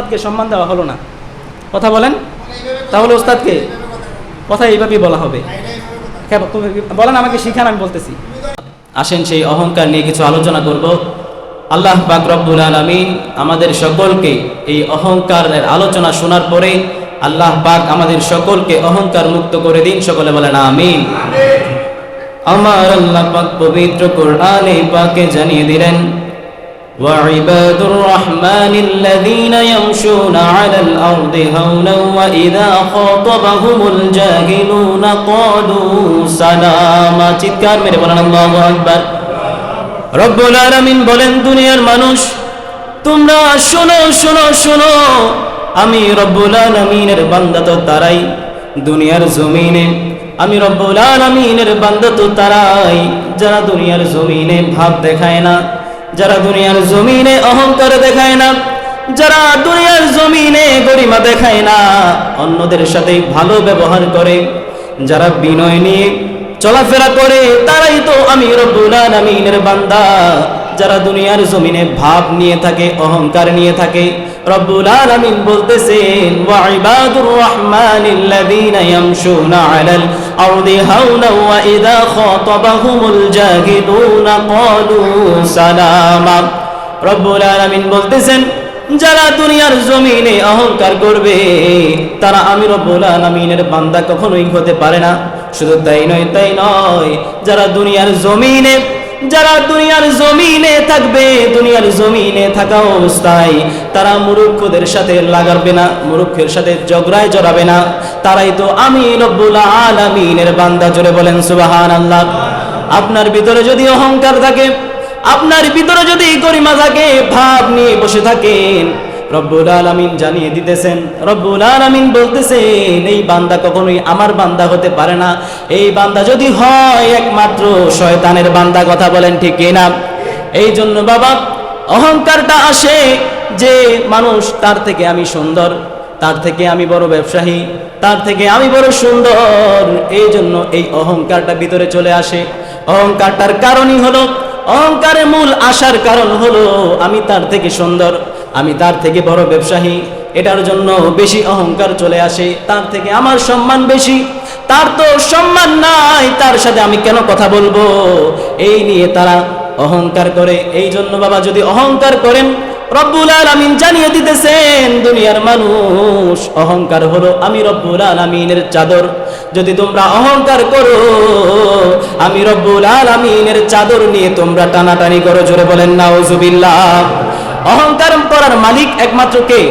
ওস্তাদকে সম্মান দেওয়া হলো না। কথা বলেন, তাহলে ওস্তাদকে কথা এইভাবেই বলা হবে। বলেন, আমাকে শিখান, আমি বলতেছি। আসেন সেই অহংকার নিয়ে কিছু আলোচনা করব। আল্লাহ পাক রব্বুল আলামিন আমাদের সকলকে এই অহংকারের আলোচনা শোনার পরে আল্লাহ পাক আমাদের সকলকে অহংকার মুক্ত করে দিন। সকলে বলেন আমিন। আমার আল্লাহ পাক পবিত্র কোরআনে পাকে জানিয়ে দিলেন, وعباد الرحمن الذين يمشون على الأرض هونا وإذا خاطبهم الجاهلون قالوا سلاما। চিৎকার মেরে বলেন আল্লাহু আকবার। রব্বুল আলামিন বলেন, দুনিয়ার মানুষ তোমরা শোনো শোনো শোনো, আমি রব্বুল আলামিনের বান্দা তো তারাই দুনিয়ার জমিনে, আমি রব্বুল আলামিনের বান্দা তো তারাই যারা দুনিয়ার জমিনে ভাব দেখায় না, যারা দুনিয়ার জমিনে অহংকার দেখায় না, যারা দুনিয়ার জমিনে গরিমা দেখায় না, অন্যদের সাথে ভালো ব্যবহার করে, যারা বিনয় নিয়ে চলাফেরা করে, তারাই তো আমি রব্বুল আলামিনের বান্দা। যারা দুনিয়ার জমিনে ভাব নিয়ে থাকে, অহংকার নিয়ে থাকে, রব্বুল আলামিন বলতেছেন, ওয়া ইবাদুর রহমানিল্লাযীনা ইয়ামশুনা আলাল আরদি হাওনা ওয়া ইযা খাতাবাহুমুল জাহিলুনা ক্বালু সালামা। রব্বুল আলামিন বলতেছেন, যারা দুনিয়ার জমিনে অহংকার করবে তারা আমি রব্বুল আলামিনের বান্দা কখনোই হতে পারে না। শুধু তাই নয়, যারা দুনিয়ার জমিনে থাকবে, দুনিয়ার জমিনে থাকা অবস্থায় তারা মূর্খদের সাথে লাগাবে না, মূর্খের সাথে ঝগড়ায় জড়াবে না, তারাই তো আমি রব্বুল আলামিনের বান্দা। জোরে বলেন সুবহানাল্লাহ। আপনার ভিতরে যদি অহংকার থাকে, আপনার ভিতরে যদি গরিমা থাকে, ভাব নিয়ে বসে থাকেন, রব্বুল আলামিন জানিয়ে দিতেছেন, রব্বুল আলামিন বলতেছেন, এই বান্দা কখনোই আমার বান্দা হতে পারে না। এই বান্দা যদি হয় একমাত্র শয়তানের বান্দা। কথা বলেন ঠিক কিনা? এই জন্য বাবা অহংকারটা আসে যে মানুষ তার থেকে আমি সুন্দর, তার থেকে আমি বড় ব্যবসায়ী, তার থেকে আমি বড় সুন্দর, এই জন্য এই অহংকারটা ভিতরে চলে আসে। অহংকারটার কারণই হলো, অহংকারের মূল আসার কারণ হলো আমি তার থেকে সুন্দর, আমি তার থেকে বড় ব্যবসায়ী, এটার জন্য বেশি অহংকার চলে আসে। তার থেকে আমার সম্মান বেশি, তার তো সম্মান নাই, তার সাথে আমি কেন কথা বলবো, এই নিয়ে তারা অহংকার করে। এই জন্য বাবা যদি অহংকার করেন, রব্বুল আলামিন জানিয়ে দিতেছেন, দুনিয়ার মানুষ অহংকার হলো আমি রব্বুল আলামিনের চাদর। যদি তোমরা অহংকার করো, আমি রব্বুল আলামিনের চাদর নিয়ে তোমরা টানাটানি করো। জোরে বলেন নাউজুবিল্লাহ। অহংকার করার মালিক একমাত্র কে?